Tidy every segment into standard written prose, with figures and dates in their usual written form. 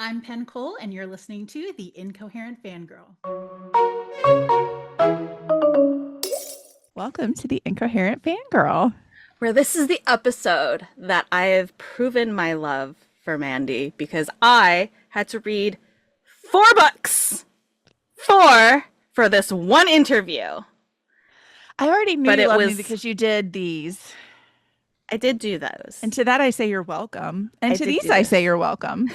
I'm Penn Cole, and you're listening to The Incoherent Fangirl. Welcome to The Incoherent Fangirl. Where this is the episode that I have proven my love for Mandy because I had to read 4 books for this one interview. I already knew But you it loved me was- because you did these. I did do those. And to that I say you're welcome. And I to did these do I this. say you're welcome.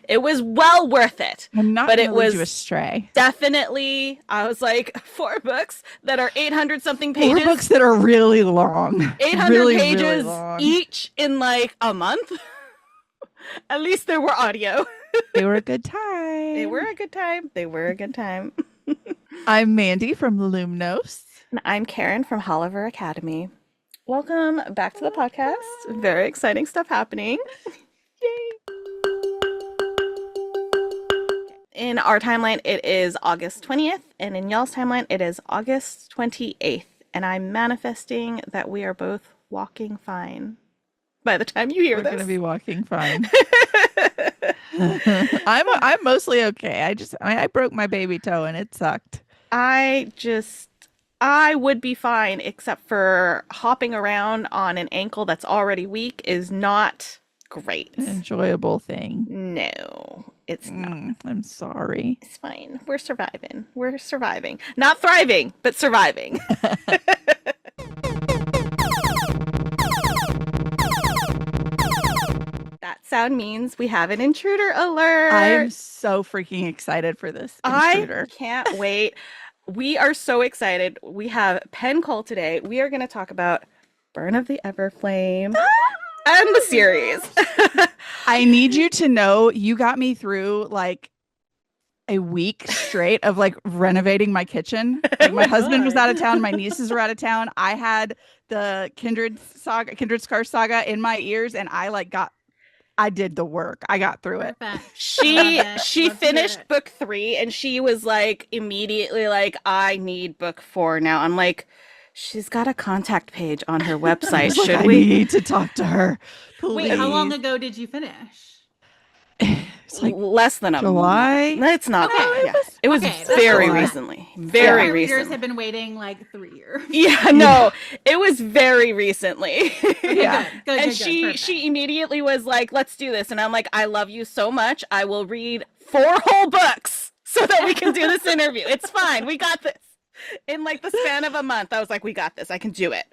It was well worth it. I'm not But going it to lead was you astray. Definitely, I was like, 4 books that are 800 something 4 pages. books that are really long. 800 really, pages really long. each in like a month. At least there were audio. They were a good time. They were a good time. They were a good time. I'm Mandy from Lumnos. And I'm Karen from Holliver Academy. Welcome back to the podcast. Very exciting stuff happening. Yay. In our timeline, it is August 20th, and in y'all's timeline, it is August 28th. And I'm manifesting that we are both walking fine by the time you hear We're this. going to be walking fine. I'm mostly okay. I broke my baby toe and it sucked. I would be fine, except for hopping around on an ankle that's already weak is not great. An enjoyable thing. No, it's not. I'm sorry. It's fine. We're surviving. We're surviving. Not thriving, but surviving. That sound means we have an intruder alert. I am so freaking excited for this intruder. I can't wait. We are so excited. We have Penn Cole today. We are going to talk about Burn of the Everflame and the series. I need you to know you got me through like a week straight of like renovating my kitchen. Like my husband was out of town, my nieces were out of town. I had the Kindred Scars saga in my ears, and I did the work. I got through it. She finished book 3 and she was like immediately like, I need book 4 now. I'm like, she's got a contact page on her website. Should I we need to talk to her? Please. Wait, how long ago did you finish? It's like less than a July. month. It's not. Okay. Yeah. It was Okay, very July. recently. Very Your recently. readers have been waiting like 3 years. Yeah, no, it was very recently. Yeah. Good, And good, she perfect. immediately was like, let's do this. And I'm like, I love you so much. I will read 4 whole books so that we can do this interview. It's fine. We got this. In like the span of a month, I was like, we got this. I can do it.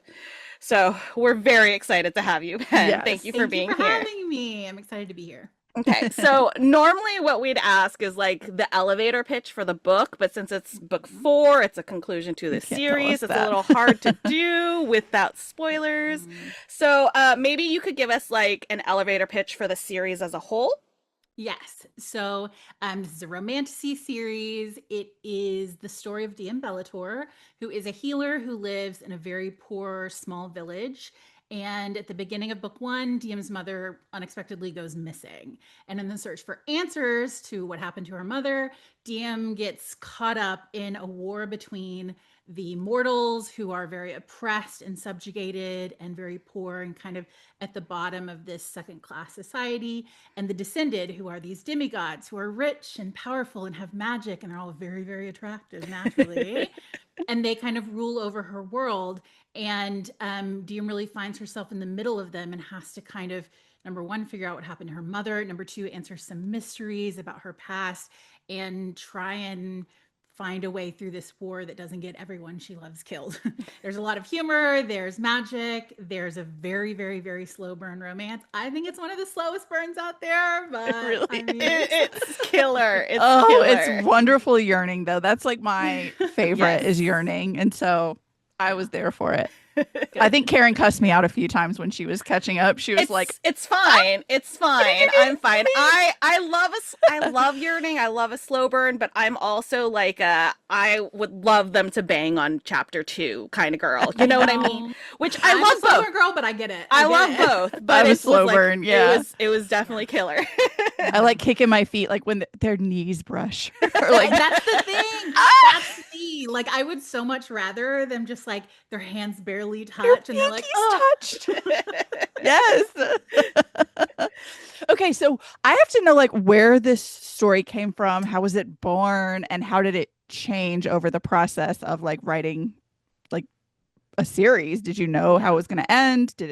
So we're very excited to have you, Ben. Yes. Thank you for Thank being you for here. having me. I'm excited to be here. Okay, so normally what we'd ask is like the elevator pitch for the book, but since it's book 4, it's a conclusion to the You can't tell series. us It's that. a little hard to do without spoilers. So maybe you could give us like an elevator pitch for the series as a whole. Yes. So this is a romantasy series. It is the story of Diem Bellator, who is a healer who lives in a very poor small village. And at the beginning of book 1, Diem's mother unexpectedly goes missing. And in the search for answers to what happened to her mother, Diem gets caught up in a war between the mortals, who are very oppressed and subjugated and very poor and kind of at the bottom of this second-class society, and the descended, who are these demigods who are rich and powerful and have magic, and they're all very, very attractive naturally. And they kind of rule over her world. And Diem really finds herself in the middle of them and has to kind of, number 1, figure out what happened to her mother. Number 2, answer some mysteries about her past and try and find a way through this war that doesn't get everyone she loves killed. There's a lot of humor, there's magic, there's a very, very, very slow burn romance. I think it's one of the slowest burns out there, but Really I mean, It's killer. It's Oh, killer. it's wonderful yearning though. That's like my favorite Yes. is yearning. And so I was there for it. I think Karen cussed me out a few times when she was catching up. She was like, it's fine. It's fine. I'm fine. I love yearning. I love a slow burn, but I'm also like I would love them to bang on chapter 2 kind of girl. You know what I mean? Which I I'm love a slower both. girl, but I get it. I get love it. both, but I'm a it slow was like, burn, yeah. it was definitely killer. I like kicking my feet like when their knees brush. Or like And that's the thing. That's me. Like I would so much rather them just like their hands barely touch and they're like, pinkies oh, touched. Yes. Okay, so I have to know like where this story came from, how was it born, and how did it change over the process of like writing like a series? Did you know how it Yeah. was going to end? Did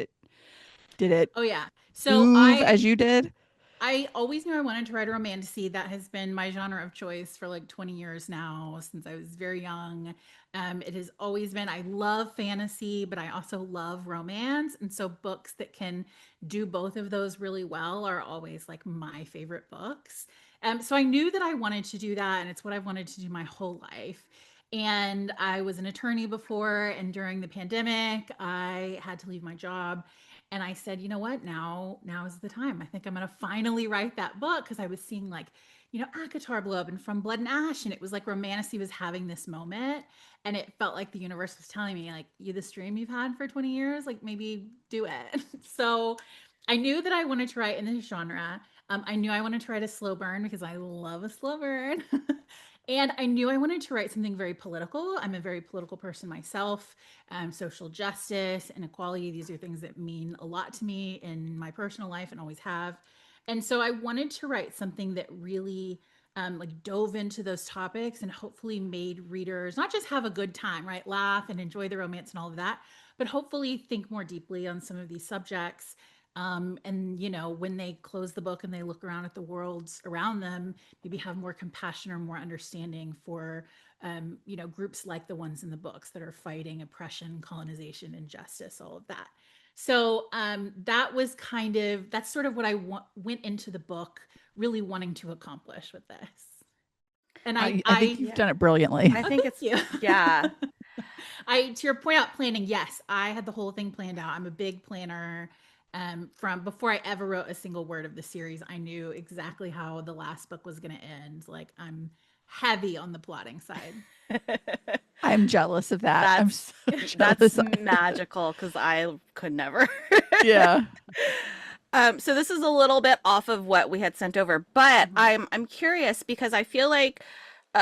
it Oh yeah. So move I as you did? I always knew I wanted to write a romantasy. That has been my genre of choice for like 20 years now, since I was very young. It has always been, I love fantasy, but I also love romance. And so books that can do both of those really well are always like my favorite books. So I knew that I wanted to do that, and it's what I've wanted to do my whole life. And I was an attorney before, and during the pandemic, I had to leave my job, and I said, you know what? Now is the time. I think I'm gonna finally write that book, because I was seeing like, ACOTAR blow up and From Blood and Ash, and it was like romantasy was having this moment, and it felt like the universe was telling me like, you this dream you've had for 20 years, like maybe do it. So I knew that I wanted to write in this genre. I knew I wanted to write a slow burn because I love a slow burn. And I knew I wanted to write something very political. I'm a very political person myself. Social justice, inequality, these are things that mean a lot to me in my personal life and always have. And so I wanted to write something that really like dove into those topics and hopefully made readers not just have a good time, right? Laugh and enjoy the romance and all of that, but hopefully think more deeply on some of these subjects. And when they close the book and they look around at the worlds around them, maybe have more compassion or more understanding for groups like the ones in the books that are fighting oppression, colonization, injustice, all of that. So that's sort of what I went into the book really wanting to accomplish with this. And I think you've Yeah. done it brilliantly. I think thank it's, you. yeah. I to your point out planning, yes, I had the whole thing planned out. I'm a big planner. From before I ever wrote a single word of the series, I knew exactly how the last book was going to end. Like I'm heavy on the plotting side. I'm jealous of that. I'm That's so that's jealous. magical because I could never. Yeah. So this is a little bit off of what we had sent over, but Mhm. I'm curious because I feel like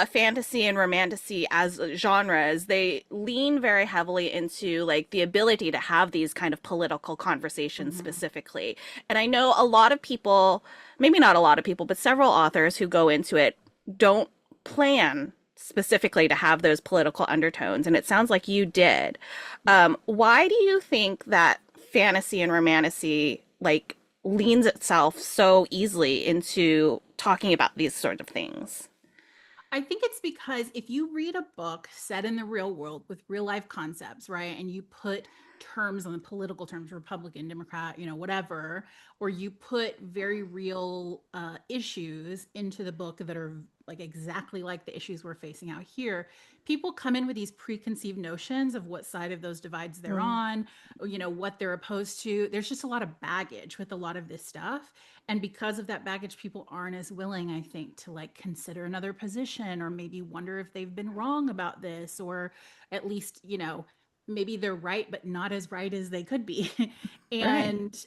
fantasy and romantasy as genres, they lean very heavily into like the ability to have these kind of political conversations Mhm. specifically. And I know a lot of people, maybe not a lot of people, but several authors who go into it don't plan specifically to have those political undertones. And it sounds like you did. Why do you think that fantasy and romantasy like leans itself so easily into talking about these sort of things? I think it's because if you read a book set in the real world with real life concepts, right, and you put terms on the political terms, Republican, Democrat, whatever, or you put very real issues into the book that are like exactly like the issues we're facing out here, people come in with these preconceived notions of what side of those divides they're Mm. on, or, what they're opposed to. There's just a lot of baggage with a lot of this stuff, and because of that baggage, people aren't as willing, I think, to like consider another position, or maybe wonder if they've been wrong about this, or at least maybe they're right but not as right as they could be. Right. And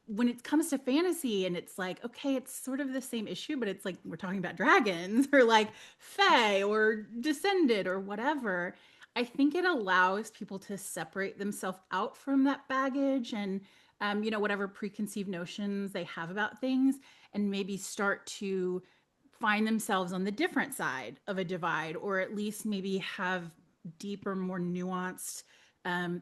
when it comes to fantasy, and it's like, okay, it's sort of the same issue, but it's like we're talking about dragons or like fae or descended or whatever. I think it allows people to separate themselves out from that baggage and whatever preconceived notions they have about things, and maybe start to find themselves on the different side of a divide, or at least maybe have deeper, more nuanced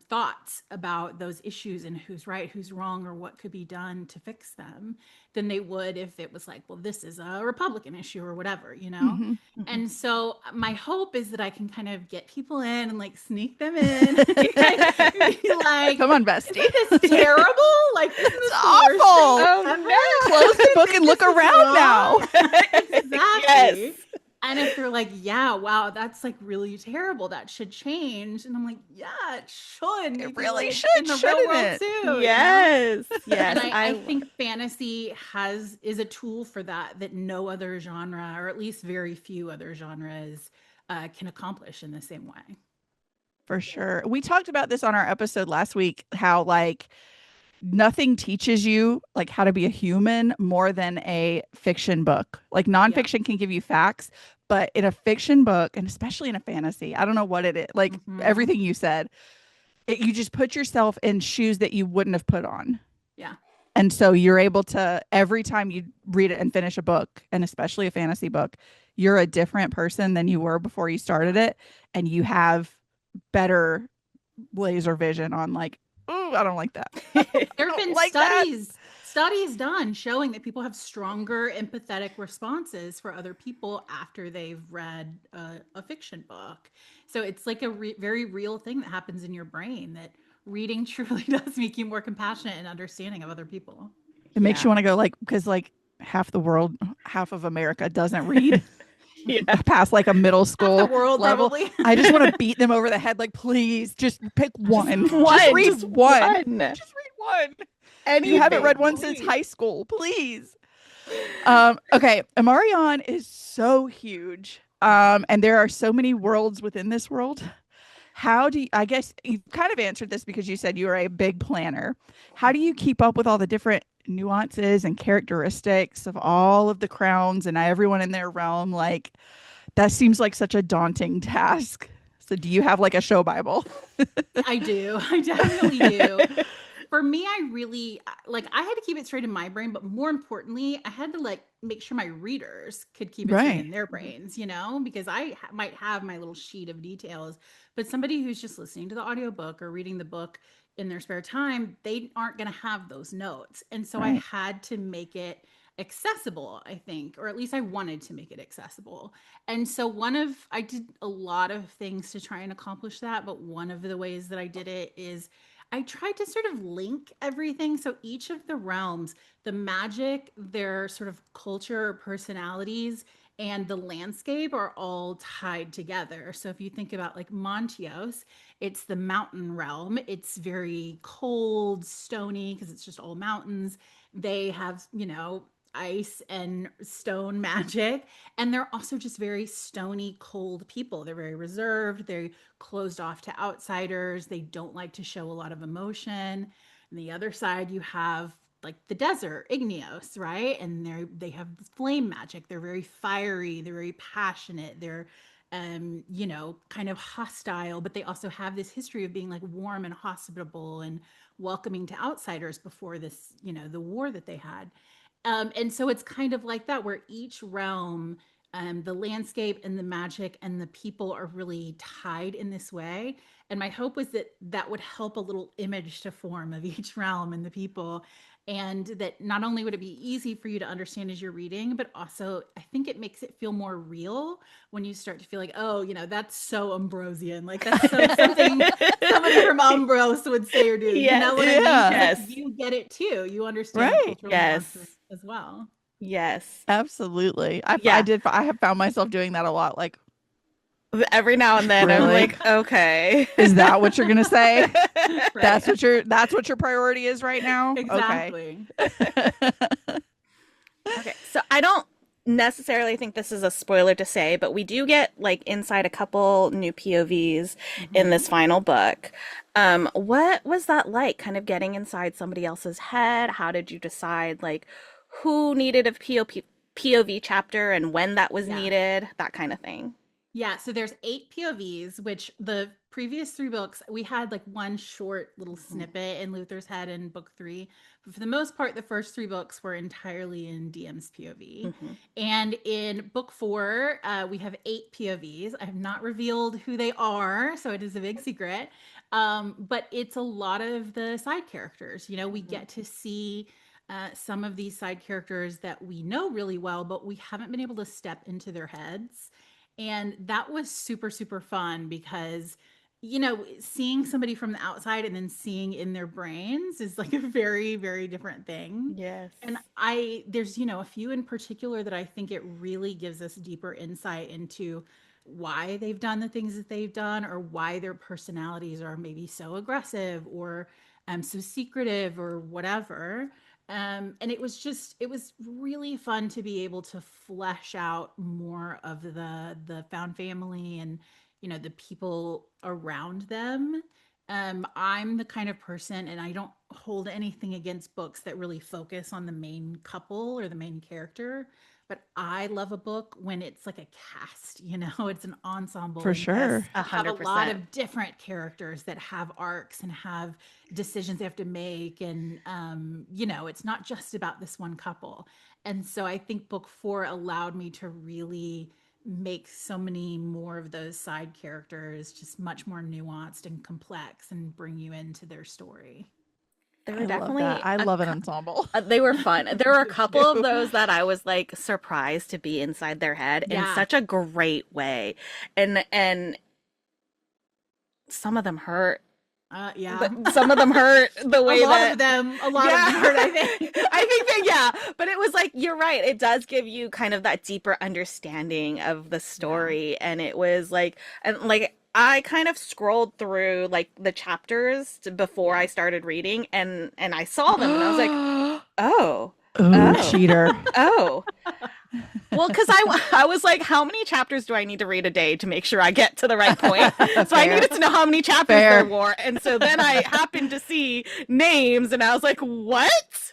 thoughts about those issues and who's right, who's wrong, or what could be done to fix them than they would if it was like, well, this is a Republican issue or whatever. Hmm. Mhm. And so my hope is that I can kind of get people in and like sneak them in and be like, Come on, bestie. isn't this terrible? Like, isn't It's this the worst awful. thing Oh ever? no. Close the book and look This is around now. wrong. Yes. Exactly. And if they're like, yeah, wow, that's like really terrible, that should change. And I'm like, yeah, it should. It Maybe really like should, in the real shouldn't world it? too. Yes. Yes. And I think fantasy is a tool for that no other genre, or at least very few other genres, can accomplish in the same way. For sure. We talked about this on our episode last week, how like nothing teaches you like how to be a human more than a fiction book. Like Yeah. nonfiction can give you facts, but in a fiction book, and especially in a fantasy, I don't know what it is, like Mhm. everything you said, you just put yourself in shoes that you wouldn't have put on. Yeah. And so you're able to, every time you read it and finish a book, and especially a fantasy book, you're a different person than you were before you started it. And you have better laser vision on like, oh, I don't like that. I There have don't been like that. studies done showing that people have stronger empathetic responses for other people after they've read a fiction book. So it's like a very real thing that happens in your brain, that reading truly does make you more compassionate and understanding of other people. It makes you want to go like, because like half the world, half of America doesn't read Yeah. past like a middle Half school the world, level. probably. I just want to beat them over the head. Like, please just pick one. Just read Just one. one. Just read one. Anything, You haven't read one please. since high school, please. Okay, Amarion is so huge. And there are so many worlds within this world. How do you, I guess you kind of answered this because you said you were a big planner. How do you keep up with all the different nuances and characteristics of all of the crowns and everyone in their realm? Like, that seems like such a daunting task. So do you have like a show Bible? I do. I definitely do. For me, I really like, I had to keep it straight in my brain, but more importantly, I had to like make sure my readers could keep it straight in their brains, because I might have my little sheet of details, but somebody who's just listening to the audiobook or reading the book in their spare time, they aren't going to have those notes. And so I Right. had to make it accessible, I think, or at least I wanted to make it accessible. And so I did a lot of things to try and accomplish that, but one of the ways that I did it is I tried to sort of link everything. So each of the realms, the magic, their sort of culture, personalities, and the landscape are all tied together. So if you think about like Montios, it's the mountain realm. It's very cold, stony, because it's just all mountains. They have, ice and stone magic. And they're also just very stony, cold people. They're very reserved. They're closed off to outsiders. They don't like to show a lot of emotion. On the other side, you have like the desert, Igneos, right? And they have flame magic. They're very fiery. They're very passionate. They're kind of hostile, but they also have this history of being like warm and hospitable and welcoming to outsiders before this, the war that they had. And so it's kind of like that, where each realm, the landscape and the magic and the people are really tied in this way. And my hope was that that would help a little image to form of each realm and the people. And that not only would it be easy for you to understand as you're reading, but also I think it makes it feel more real when you start to feel like, oh, that's so Ambrosian. Like that's so something somebody from Umbros would say or do. You know what I mean? Yes. Like, you get it too. You understand the Right. cultural Yes. nuances as well. Yes. Absolutely. I have found myself doing that a lot. Like, every now and then I'm Really? like, okay. is that what you're gonna say? Right. That's what your priority is right now? Exactly. Okay. Okay, so I don't necessarily think this is a spoiler to say, but we do get like inside a couple new POVs in this final book. What was that like, kind of getting inside somebody else's head? How did you decide like who needed a POV chapter and when that was needed? That kind of thing. Yeah, so there's 8 POVs, which the previous 3 books, we had like one short little snippet in Luther's head in book 3. But for the most part, the first 3 books were entirely in DM's POV. And in book 4, we have 8 POVs. I have not revealed who they are, so it is a big secret. But it's a lot of the side characters. We get to see some of these side characters that we know really well, but we haven't been able to step into their heads. And that was super, super fun because, seeing somebody from the outside and then seeing in their brains is like a very, very different thing. Yes. And there's, a few in particular that I think it really gives us deeper insight into why they've done the things that they've done, or why their personalities are maybe so aggressive or so secretive or whatever. And it was really fun to be able to flesh out more of the found family and, the people around them. I'm the kind of person, and I don't hold anything against books that really focus on the main couple or the main character. But I love a book when it's like a cast, it's an ensemble, For and sure. Yes, you have a lot 100%. of different characters that have arcs and have decisions they have to make. And, it's not just about this one couple. And so I think book four allowed me to really make so many more of those side characters just much more nuanced and complex and bring you into their story. There I were love that. definitely I love an ensemble. they were fun. There were a Do couple of too. those that I was like surprised to be inside their head in Yeah. such a great way. And some of them hurt. Yeah. Some of them hurt the way A lot that of them, a lot of yeah. them hurt, I think. I think that yeah, but it was like you're right. It does give you kind of that deeper understanding of the Yeah. story, and it was like and like I kind of scrolled through like the chapters before Yeah. I started reading, and I saw them, and I was like, oh, Ooh, oh, cheater. oh. Well, because I was like, how many chapters do I need to read a day to make sure I get to the right point? So I Fair. needed to know how many chapters Fair. there were. And so then I happened to see names and I was like, what?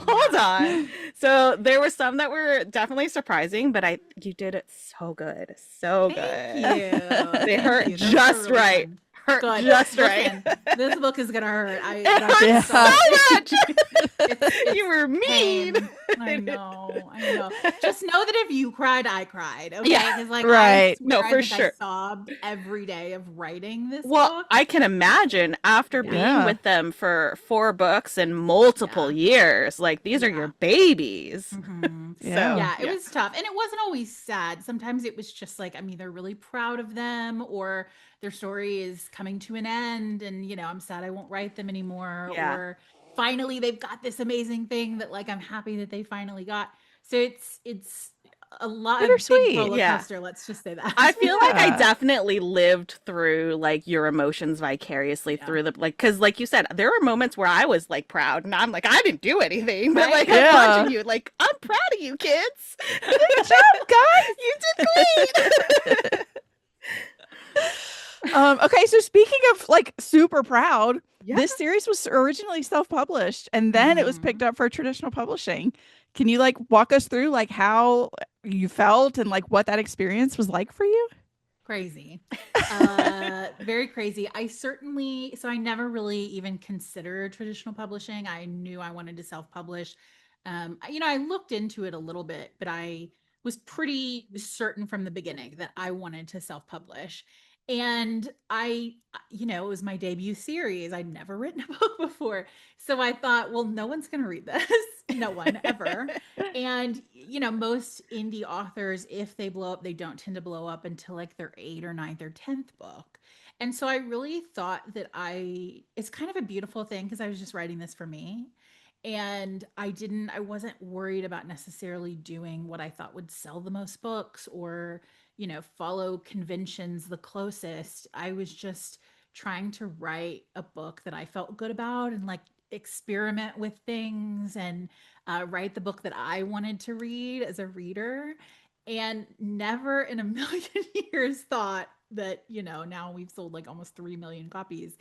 Hold on. So there were some that were definitely surprising, but you did it so good. So Thank good. you. They Thank hurt you. Those were just really right. fun. Hurt Good. just right. Listen, this book is gonna hurt. It That's hurt Yeah. so much. it's You were mean. pain. I know. Just know that if you cried, I cried. Okay, Yeah. because like Right. I No, swear, for I think sure. I sobbed every day of writing this Well, book. I can imagine after Yeah. being Yeah. with them for 4 books and multiple years, like these are Yeah. your babies. Mhm. Yeah. Yeah, it was tough. And it wasn't always sad. Sometimes it was just like I'm either really proud of them or their story is coming to an end and I'm sad I won't write them anymore, Yeah. or finally they've got this amazing thing that like I'm happy that they finally got. So it's a lot of big Bittersweet. roller Yeah. coaster, let's just say that. I feel like I Yeah. definitely lived through like your emotions vicariously Yeah. through the like because like you said, there were moments where I was like proud and I'm like, I didn't do anything, but like Right. I'm Yeah. watching you, like, I'm proud of you kids. Good job, guys. You did great. Okay, so speaking of like super proud, Yeah. this series was originally self-published and then it was Mhm. picked up for traditional publishing. Can you like walk us through like how you felt and like what that experience was like for you? Crazy. Very crazy. I never really even considered traditional publishing. I knew I wanted to self-publish. I looked into it a little bit, but I was pretty certain from the beginning that I wanted to self-publish. And it was my debut series. I'd never written a book before. So I thought, well, no one's going to read this. No one ever. And most indie authors, if they blow up, they don't tend to blow up until like their 8th or 9th or 10th book. And so I really thought that it's kind of a beautiful thing because I was just writing this for me. And I wasn't worried about necessarily doing what I thought would sell the most books or, follow conventions the closest. I was just trying to write a book that I felt good about and like experiment with things and write the book that I wanted to read as a reader, and never in a million years thought that, now we've sold like almost 3 million copies.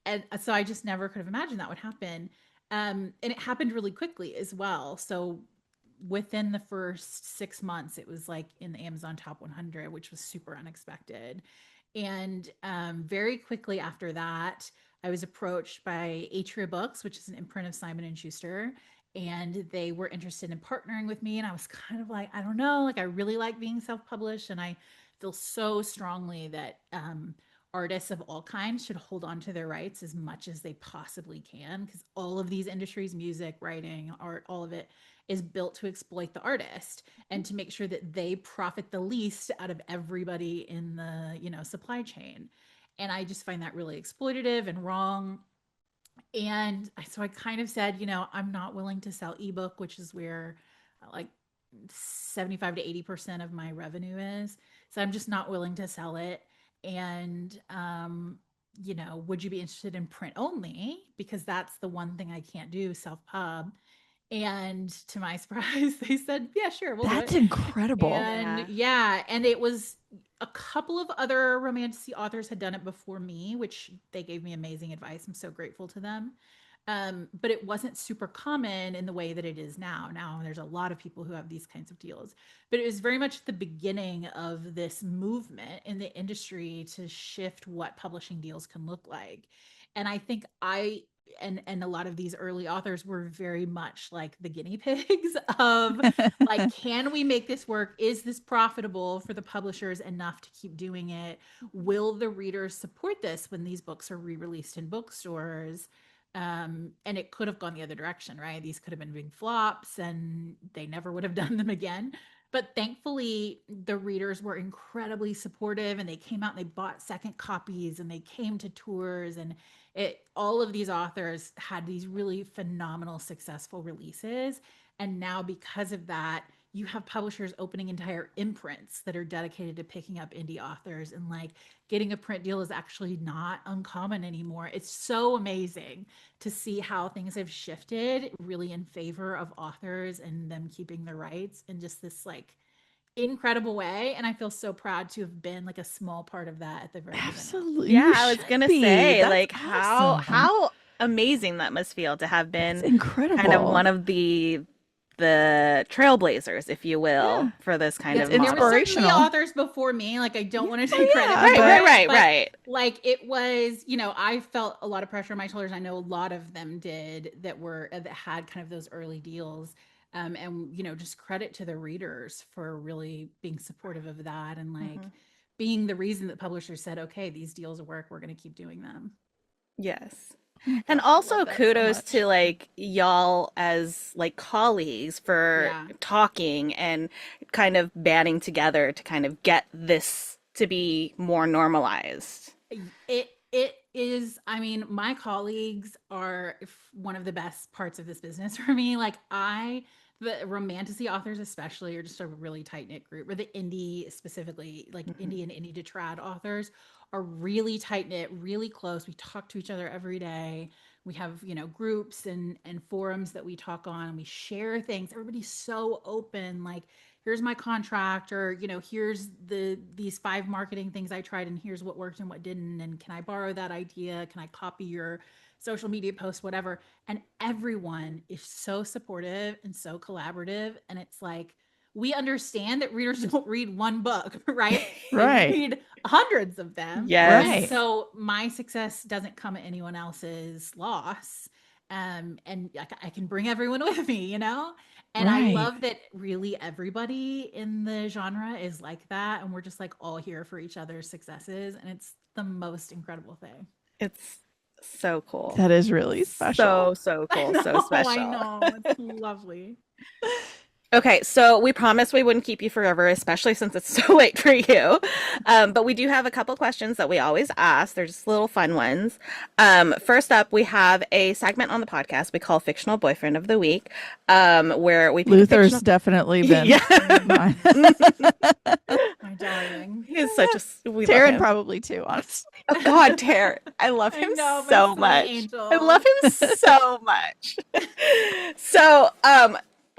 And so I just never could have imagined that would happen. And it happened really quickly as well. So within the first 6 months, it was like in the Amazon top 100, which was super unexpected. And very quickly after that, I was approached by Atria Books, which is an imprint of Simon and Schuster, and they were interested in partnering with me. And I was kind of like, I don't know, like I really like being self-published, and I feel so strongly that artists of all kinds should hold on to their rights as much as they possibly can, because all of these industries, music, writing, art, all of it is built to exploit the artist and to make sure that they profit the least out of everybody in the supply chain. And I just find that really exploitative and wrong. And so I kind of said, I'm not willing to sell ebook, which is where like 75 to 80% of my revenue is. So I'm just not willing to sell it. And would you be interested in print only? Because that's the one thing I can't do, self-pub. And to my surprise, they said, yeah, sure, we'll do That's it. incredible. And yeah, and it was a couple of other romantasy authors had done it before me, which they gave me amazing advice. I'm so grateful to them. But it wasn't super common in the way that it is now. Now there's a lot of people who have these kinds of deals, but it was very much the beginning of this movement in the industry to shift what publishing deals can look like. And I think and a lot of these early authors were very much like the guinea pigs of like, can we make this work? Is this profitable for the publishers enough to keep doing it? Will the readers support this when these books are re-released in bookstores? And it could have gone the other direction, right? These could have been big flops and they never would have done them again. But thankfully, the readers were incredibly supportive and they came out and they bought second copies and they came to tours, and all of these authors had these really phenomenal, successful releases. And now because of that, you have publishers opening entire imprints that are dedicated to picking up indie authors, and like getting a print deal is actually not uncommon anymore. It's so amazing to see how things have shifted really in favor of authors and them keeping their rights in just this like incredible way. And I feel so proud to have been like a small part of that at the very beginning. Absolutely. Yeah, You I was should gonna be. say, That's like, awesome. how amazing that must feel to have It's been incredible. kind of one of the trailblazers, if you will, Yeah. for this kind It's of model. There were certainly inspirational. authors before me. Like, I don't want to Oh, take credit yeah, for but- it, but, right. Like, it was, you know, I felt a lot of pressure on my shoulders. I know a lot of them did that had kind of those early deals. And you know, just credit to the readers for really being supportive of that, and like being the reason that publishers said, okay, these deals work, we're going to keep doing them. Yes. Oh, And gosh, I also love that so kudos much. to like y'all as like colleagues for Yeah. talking and kind of banding together to kind of get this to be more normalized. It is, I mean, my colleagues are one of the best parts of this business for me. Like, the romantasy authors especially are just a really tight-knit group, or the indie specifically, like indie and indie to trad authors are really tight-knit, really close. We talk to each other every day. We have, you know, groups and forums that we talk on, and we share things. Everybody's so open, like, here's my contract, or, you know, here's these 5 marketing things I tried, and here's what worked and what didn't, and can I borrow that idea, can I copy your social media post, whatever. And everyone is so supportive and so collaborative, and it's like, we understand that readers don't read one book, right? Right. They read hundreds of them. Yes. Right. And so my success doesn't come at anyone else's loss. And I can bring everyone with me, you know? And I Right. love that really everybody in the genre is like that. And we're just like all here for each other's successes. And it's the most incredible thing. It's so cool. That is really special. So cool. I So know, special. I know. It's lovely. Okay, so we promised we wouldn't keep you forever, especially since it's so late for you. But we do have a couple questions that we always ask. They're just little fun ones. First up, we have a segment on the podcast we call Fictional Boyfriend of the Week, where we pick a Luther's fictional... definitely been Yeah. mine. My darling. He's such a... We love Taryn him. probably too, honestly. Oh, God, Taryn. I love I him know, my so sweet much. angel. I love him so much. So,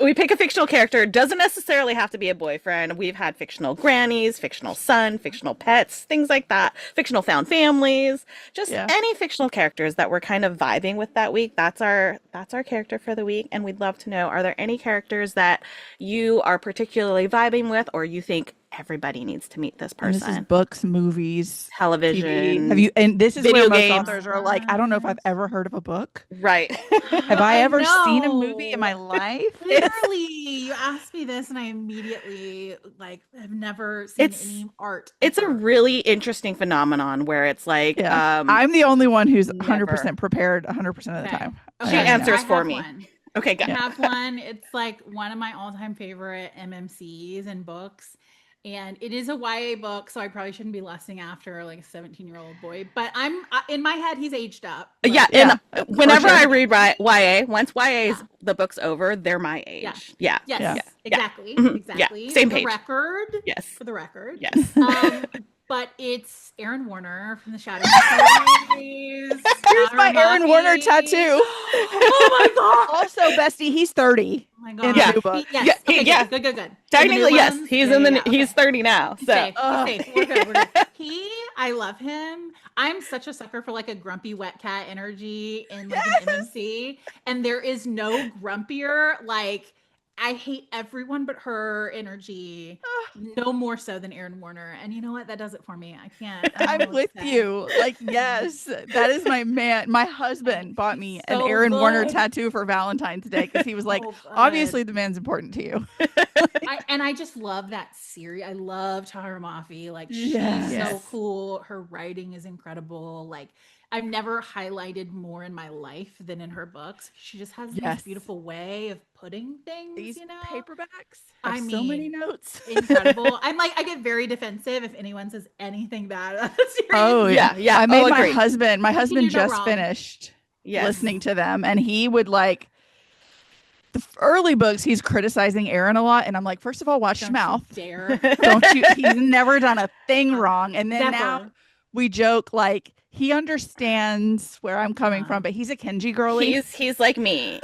we pick a fictional character. Doesn't necessarily have to be a boyfriend. We've had fictional grannies, fictional son, fictional pets, things like that. Fictional found families. Just Yeah. any fictional characters that we're kind of vibing with that week. That's our character for the week. And we'd love to know, are there any characters that you are particularly vibing with, or you think everybody needs to meet this And this is person? books, movies, Television. TV. Have you? And this is Video where most games. authors are like, I don't know if I've ever heard of a book. Right. Have I ever seen a know. movie in my life? Literally, you asked me this, and I immediately like have never seen It's- any art. It's a ever. really interesting phenomenon where it's like, Yeah. I'm the only one who's never. 100% prepared 100% of the Okay. time. Okay, She I know. answers I for have me. one. okay, good. I have one. It's like one of my all-time favorite MMCs and books. And it is a YA book, so I probably shouldn't be lusting after like a 17-year-old boy. But in my head, he's aged up. Like, Yeah, Yeah, and for whenever sure. I read YA, once YA's the book's over, they're my age. Yeah. Yeah. Yes. Yeah. Exactly. Mhm. Yeah, Exactly. same For the page. record. Yes. For the record. Yes. but it's Aaron Warner from the Shadow series. Here's my Aaron Warner tattoo. Oh my god! Also, bestie, he's 30. Oh my In god! the Yeah. new book. Yes. Yeah, Okay, yeah. Good. In the new Technically, yes. ones? He's Yeah, in the. yeah, He's okay. 30 now. So Safe. Ugh. Safe. We're good. I love him. I'm such a sucker for like a grumpy wet cat energy in like an MMC, and there is no grumpier. Like I hate everyone but her energy. No more so than Aaron Warner. And you know what? That does it for me. I can't. I don't know I'm what to with say. you. Like, yes, that is my man. My husband bought me an So Aaron Warner good. tattoo for Valentine's Day because he was like, Oh, God. obviously the man's important to you. I just love that series. I love Tahara Mafi. Like she's Yes. so cool. Her writing is incredible. Like I've never highlighted more in my life than in her books. She just has Yes. this beautiful way of putting things, These you know. paperbacks I have so many mean, notes. Incredible. I'm like, I get very defensive if anyone says anything bad about the series. Oh yeah, yeah. I made Oh, my agreed. husband. My husband do no just wrong. finished yes. listening to them, and he would like the early books. He's criticizing Aaron a lot, and I'm like, first of all, watch your Don't mouth. you dare. Don't you? He's never done a thing wrong. And then Never. now we joke like he understands where I'm coming Uh-huh. from, but he's a Kenji girly. He's like me.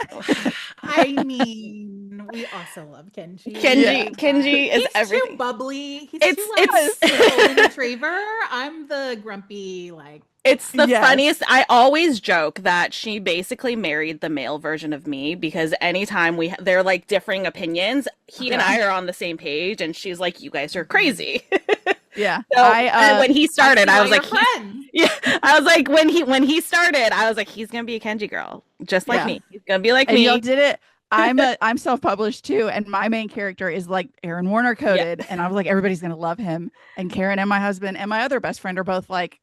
I mean, we also love Kenji. Kenji is He's everything. too bubbly. He's It's- too like it's- a golden retriever. I'm the grumpy like. It's the Yes. funniest. I always joke that she basically married the male version of me because anytime they're like differing opinions, he and I are on the same page, and she's like, "You guys are crazy." Yeah. So, and when he started, I was like, friends. "Yeah." I was like, when he started, I was like, "He's gonna be a Kenji girl, just like Yeah. me. He's gonna be like And me." y'all did it. I'm self-published too, and my main character is like Aaron Warner coded, and I was like, everybody's gonna love him. And Karen and my husband and my other best friend are both like,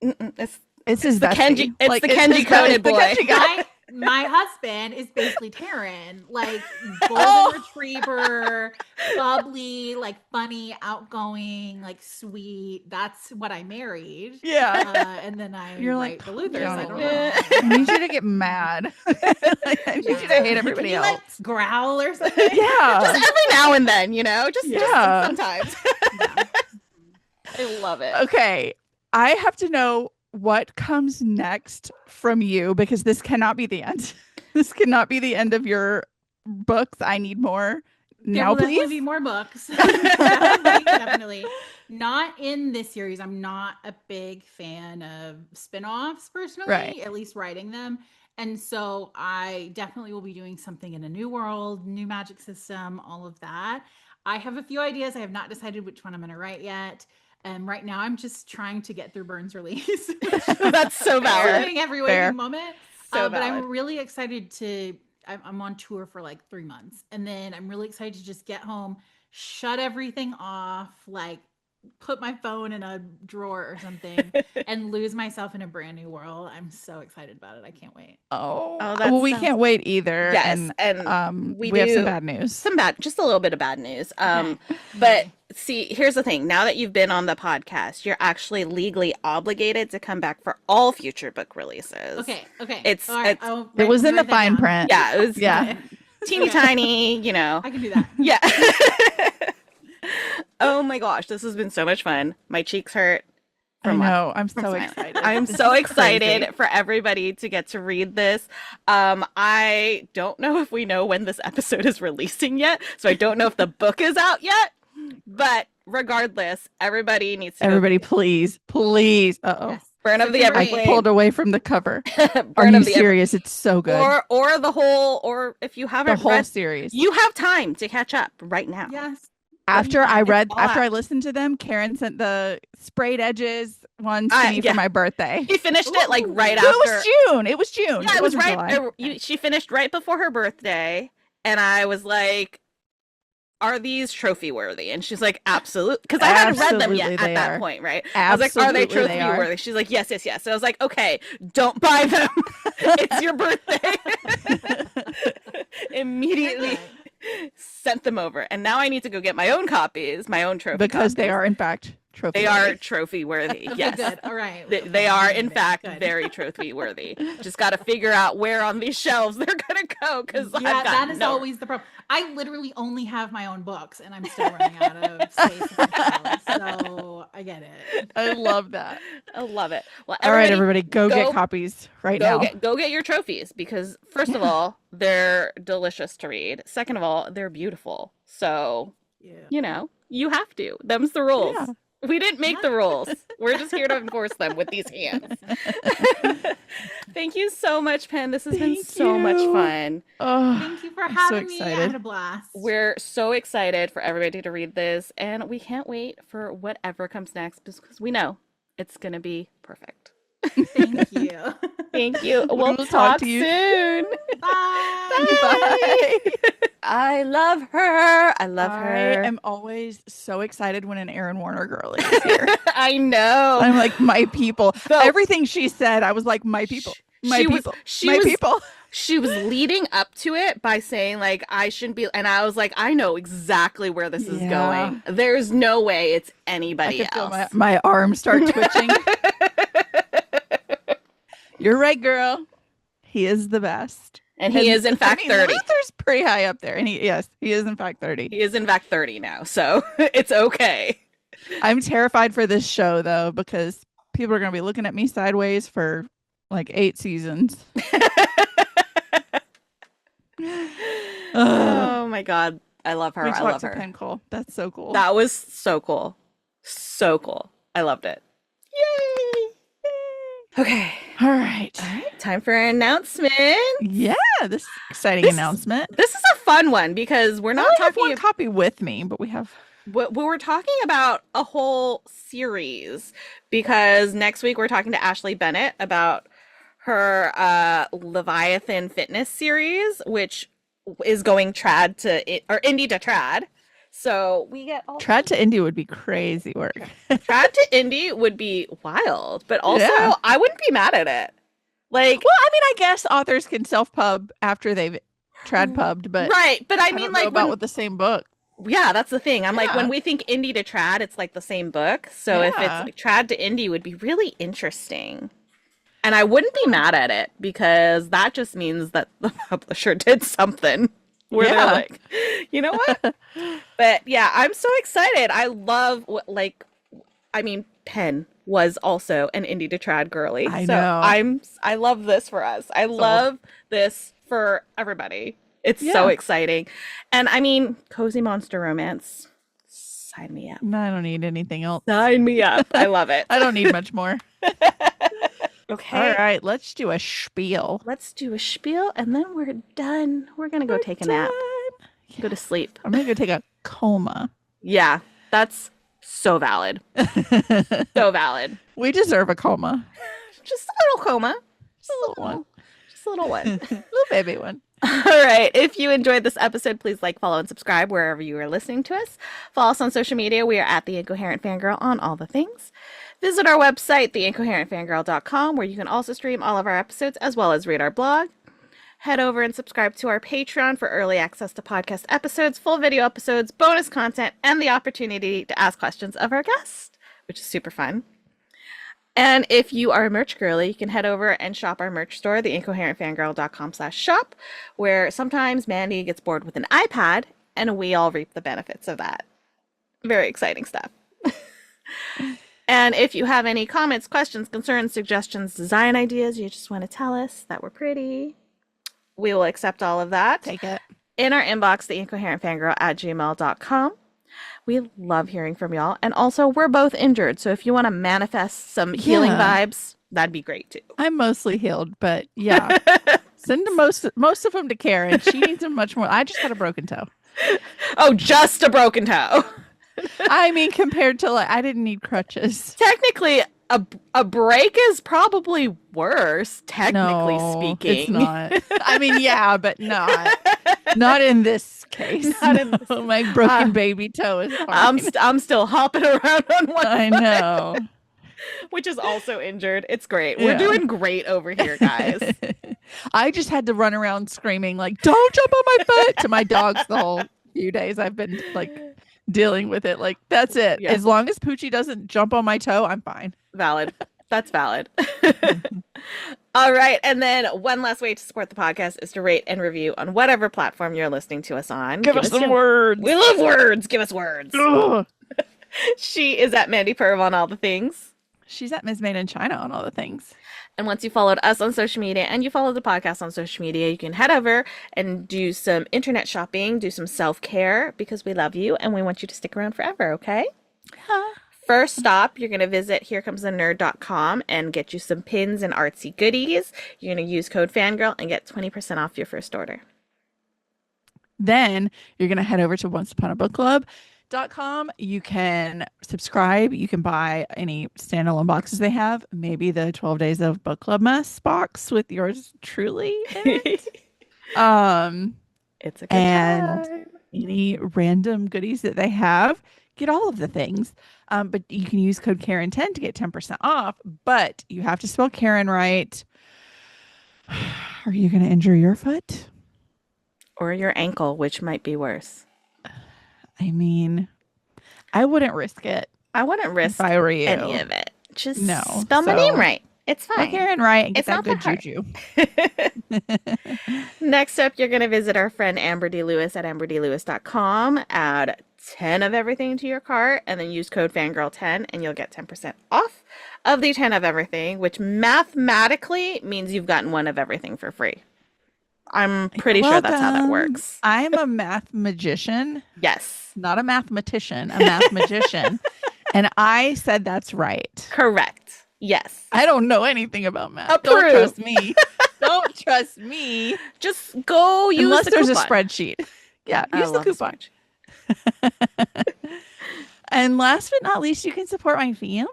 it's his the bestie. Kenji- it's Like, the his Kenji bestie, coded the boy. Kenji guy. My husband is basically Taryn, like golden retriever, bubbly, like funny, outgoing, like sweet. That's what I married. Yeah. And then I You're write like, the Luthers. "Please I don't don't." know. I need you to get mad. Like, I need you to hate everybody Can you, else. like, growl or something. Yeah. Just every now and then, just Yeah. sometimes. Yeah. I love it. Okay. I have to know what comes next from you because this cannot be the end. This cannot be the end of your books. I need more. There Now, will definitely please. be more books. Definitely. Not in this series. I'm not a big fan of spin-offs personally, Right. at least writing them. And so I definitely will be doing something in a new world, new magic system, all of that. I have a few ideas. I have not decided which one I'm going to write yet. And right now I'm just trying to get through Burns release. That's so valid. Doing every Fair. waking moment. So But valid. I'm really excited to. I'm on tour for like 3 months, and then I'm really excited to just get home, shut everything off, like put my phone in a drawer or something, and lose myself in a brand new world. I'm so excited about it. I can't wait. Oh, Oh, well, that we sounds- can't wait either. Yes, and we we have some do- bad news. just a little bit of bad news. Okay. But see, here's the thing. Now that you've been on the podcast, you're actually legally obligated to come back for all future book releases. Okay. It's- All right, it's- I'll It write- was in the write that fine down. print. Yeah, it was Yeah. teeny Okay. tiny, I can do that. Yeah. Oh my gosh, this has been so much fun. My cheeks hurt. I from know. I'm from so smiling. excited. I'm This so is excited crazy. for everybody to get to read this. I don't know if we know when this episode is releasing yet, so I don't know if the book is out yet. But regardless, everybody needs to Everybody, please. Uh-oh. Yes. Burn of the September I Everglades. pulled away from the cover. Are Burn you of the serious? It's so good. or the whole, or if you The haven't whole read, series. you have time to catch up right now. Yes. After I It's read, all after out. I listened to them, Karen sent the sprayed edges ones to me yeah. for my birthday. She finished it like Ooh. right No, after. it was June. It was June. Yeah, it was wasn't right. July. She finished right before her birthday, and I was like, "Are these trophy worthy?" And she's like, "Absolutely," because I hadn't read them yet Absolutely at they that are. point, right? I was like, "Are they Absolutely trophy they are. worthy?" She's like, "Yes, yes, yes." So I was like, "Okay, don't buy them. It's your birthday." Immediately sent them over, and now I need to go get my own copies, my own trophy Because they copies. are, in fact, Trophy. They are worthy. trophy worthy. Okay, Yes. good. All right. They Okay, are, I'm in good. fact, Good. very trophy worthy. Just got to figure out where on these shelves they're going to go because Yeah, I've got that is no. always the problem. I literally only have my own books, and I'm still running out of space on shelves. So I get it. I love that. I love it. Well, All right, everybody, go get copies right now. Go get your trophies because first of all, they're delicious to read. Second of all, they're beautiful. So, Yeah. you have to. Them's the rules. Yeah. We didn't make the rules. We're just here to enforce them with these hands. Thank you so much, Pen. This has been Thank so much you. fun. Oh, Thank you for I'm so having me. I excited. had a blast. We're so excited for everybody to read this, and we can't wait for whatever comes next because we know it's going to be perfect. Thank you. Thank you. We We'll will talk talk to you soon. Bye. Bye. I love her. I love her. I am always so excited when an Aaron Warner girl is here. I know. I'm like, my people. So- Everything she said, I was like, my people. My She was- people. she my was- people. She was leading up to it by saying, like, I shouldn't be. And I was like, I know exactly where this is Yeah. going. There's no way it's I anybody could feel else. my arms start twitching. You're right, girl. He is the best. And he is, in fact, 30. Luther's pretty high up there. And he is, in fact, 30. He is, in fact, 30 now. So it's okay. I'm terrified for this show, though, because people are going to be looking at me sideways for like 8 seasons. Oh, my God. I love her. We I talked love to her. Penn Cole. That's so cool. That was so cool. So cool. I loved it. Yay. Okay. All right. All right. Time for an announcement. Yeah, this is an exciting This- announcement. This is a fun one because we're I not only have talking one copy with me, but we have. we're talking about a whole series because next week we're talking to Ashley Bennett about her Leviathan fitness series, which is going trad to or indie to trad. So we get all Trad to India would be crazy work. trad to indie would be wild, but also Yeah. I wouldn't be mad at it. Like Well, I mean, I guess authors can self-pub after they've trad pubbed, but right, but I I mean don't know like about when, with the same book. yeah, that's the thing. I'm like Yeah. when we think indie to trad, it's like the same book. So if it's Yeah. like trad to indie would be really interesting. And I wouldn't be mad at it because that just means that the publisher did something where Yeah. they're like, you know what? But yeah, I'm so excited. I love I mean, Penn was also an indie to trad girly. I so know. I love this for us. I love this for everybody. It's Yeah. so exciting. And I mean, cozy monster romance. Sign me up. No, I don't need anything else. Sign me up. I love it. I don't need much more. Okay. All right, let's do a spiel. Let's do a spiel and then we're done. We're going to go take a nap. Done. Go to sleep. I'm gonna go take a coma. Yeah, that's so valid. So valid. We deserve a coma. Just a little coma. Just a little one. Just a little one. Little baby one. All right. If you enjoyed this episode, please like, follow, and subscribe wherever you are listening to us. Follow us on social media. We are at The Incoherent Fangirl on all the things. Visit our website, theincoherentfangirl.com, where you can also stream all of our episodes as well as read our blog. Head over and subscribe to our Patreon for early access to podcast episodes, full video episodes, bonus content, and the opportunity to ask questions of our guests, which is super fun. And if you are a merch girly, you can head over and shop our merch store, theincoherentfangirl.com/shop, where sometimes Mandy gets bored with an iPad, and we all reap the benefits of that. Very exciting stuff. And if you have any comments, questions, concerns, suggestions, design ideas, you just want to tell us that we're pretty, we will accept all of that. Take it. In our inbox, theincoherentfangirl@gmail.com. We love hearing from y'all. And also, we're both injured. So if you want to manifest some healing Yeah. vibes, that'd be great too. I'm mostly healed, but yeah. Send most of them to Karen. She needs them much more. I just had a broken toe. Oh, just a broken toe. I mean, compared to like, I didn't need crutches. Technically, a break is probably worse, technically No, speaking. it's not. I mean, yeah, but not in this case. Not in No, my broken baby toe is fine. I'm still hopping around on one I foot, know. which is also injured. It's great. Yeah. We're doing great over here, guys. I just had to run around screaming like, "Don't jump on my foot!" to my dogs the whole few days I've been like dealing with it. Like, that's it. Yeah. As long as Poochie doesn't jump on my toe, I'm fine. Valid. That's valid. All right. And then one last way to support the podcast is to rate and review on whatever platform you're listening to us on. Give us some your- words. We love words. Give us words. Ugh. She is at Mandy Perv on all the things. She's at Ms. Made in China on all the things. And once you followed us on social media and you follow the podcast on social media, you can head over and do some internet shopping, do some self-care because we love you and we want you to stick around forever, okay? First stop, you're going to visit herecomestenerd.com and get you some pins and artsy goodies. You're going to use code FANGIRL and get 20% off your first order. Then you're going to head over to onceuponabookclub.com. You can subscribe. You can buy any standalone boxes they have. Maybe the 12 Days of Book Club Mess box with yours truly in it. It's a good And time. any random goodies that they have. Get all of the things. But you can use code Karen10 to get 10% off. But you have to spell Karen right. Are you going to injure your foot? Or your ankle, which might be worse. I mean, I wouldn't risk it I wouldn't risk if I were you. any of it. Just No, spell my name so- right. It's Spell fine. Karen right and get It's that not good that hard. juju. Next up, you're going to visit our friend Amber D. Lewis at amberdlewis.com. Add 10 of everything to your cart and then use code FANGIRL10 and you'll get 10% off of the 10 of everything, which mathematically means you've gotten one of everything for free. I'm pretty sure that's how that Welcome. works. I'm a math magician, Yes, not a mathematician, a math magician. And I said that's right. correct. Yes. I don't know anything about math. Approve. Don't trust me. Don't trust me. Just go use Unless the there's coupon. a spreadsheet. Yeah, I use the love coupon. spreadsheet. And last but not least, you can support my family.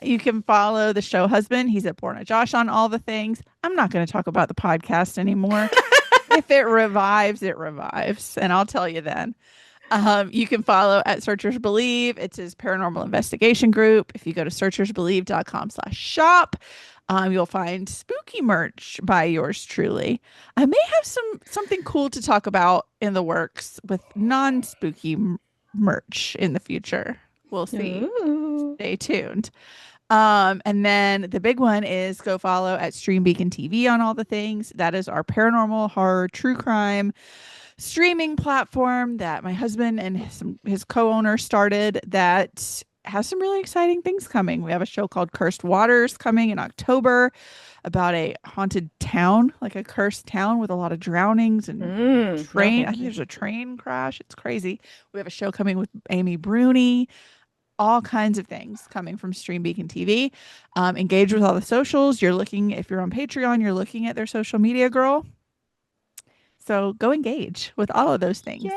You can follow the show husband. He's at Borna Josh on all the things. I'm not going to talk about the podcast anymore. If it revives, it revives. And I'll tell you then. You can follow at Searchers Believe. It's his paranormal investigation group. If you go to searchersbelieve.com/shop, you'll find spooky merch by yours truly. I may have something cool to talk about in the works with non-spooky merch in the future. We'll see. Ooh. Stay tuned. And then the big one is go follow at Stream Beacon TV on all the things. That is our paranormal horror true crime streaming platform that my husband and his co-owner started that has some really exciting things coming. We have a show called Cursed Waters coming in October about a haunted town, like a cursed town with a lot of drownings and train. I think there's a train crash. It's crazy. We have a show coming with Amy Bruni. All kinds of things coming from Stream Beacon TV. Engage with all the socials. If you're on Patreon, you're looking at their social media, girl. So go engage with all of those things. Yay.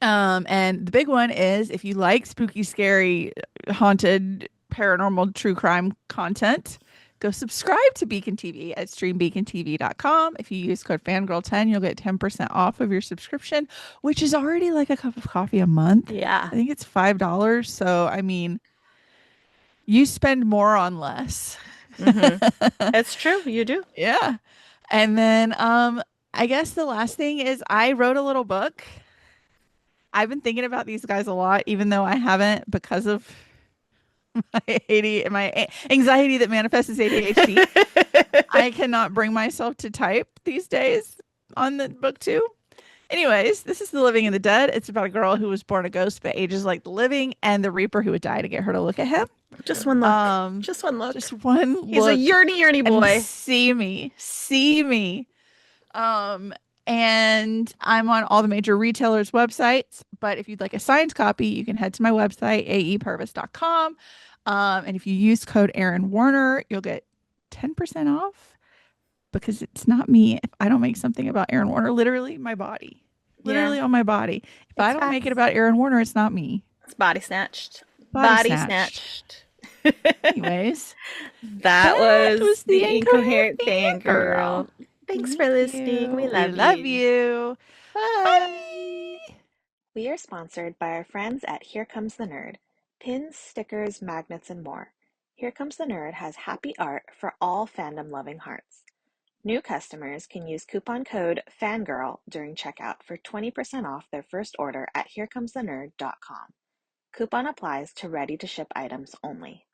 And the big one is if you like spooky, scary, haunted, paranormal, true crime content, go subscribe to Beacon TV at streambeacontv.com. If you use code FANGIRL10, you'll get 10% off of your subscription, which is already like a cup of coffee a month. Yeah. I think it's $5. So, I mean, you spend more on less. It's true. You do. Yeah. And then I guess the last thing is I wrote a little book. I've been thinking about these guys a lot, even though I haven't because of my anxiety that manifests as ADHD. I cannot bring myself to type these days on the book too. Anyways, this is The Living and the Dead. It's about a girl who was born a ghost but ages like the living, and the Reaper who would die to get her to look at him. Just one look. Just one look. Just one He's look. a yearny and boy. see me. And I'm on all the major retailers' websites. But if you'd like a signed copy, you can head to my website, aepurvis.com. And if you use code Aaron Warner, you'll get 10% off because it's not me. If I don't make something about Aaron Warner, literally my body, literally on my body. If I It's don't make it facts. about Aaron Warner, it's not me. It's body snatched. Body snatched. Anyways, That was the Incoherent Fangirl. Fangirl. Thanks for listening. We love you. Bye. Bye. We are sponsored by our friends at Here Comes the Nerd. Pins, stickers, magnets, and more. Here Comes the Nerd has happy art for all fandom-loving hearts. New customers can use coupon code FANGIRL during checkout for 20% off their first order at HereComesTheNerd.com. Coupon applies to ready-to-ship items only.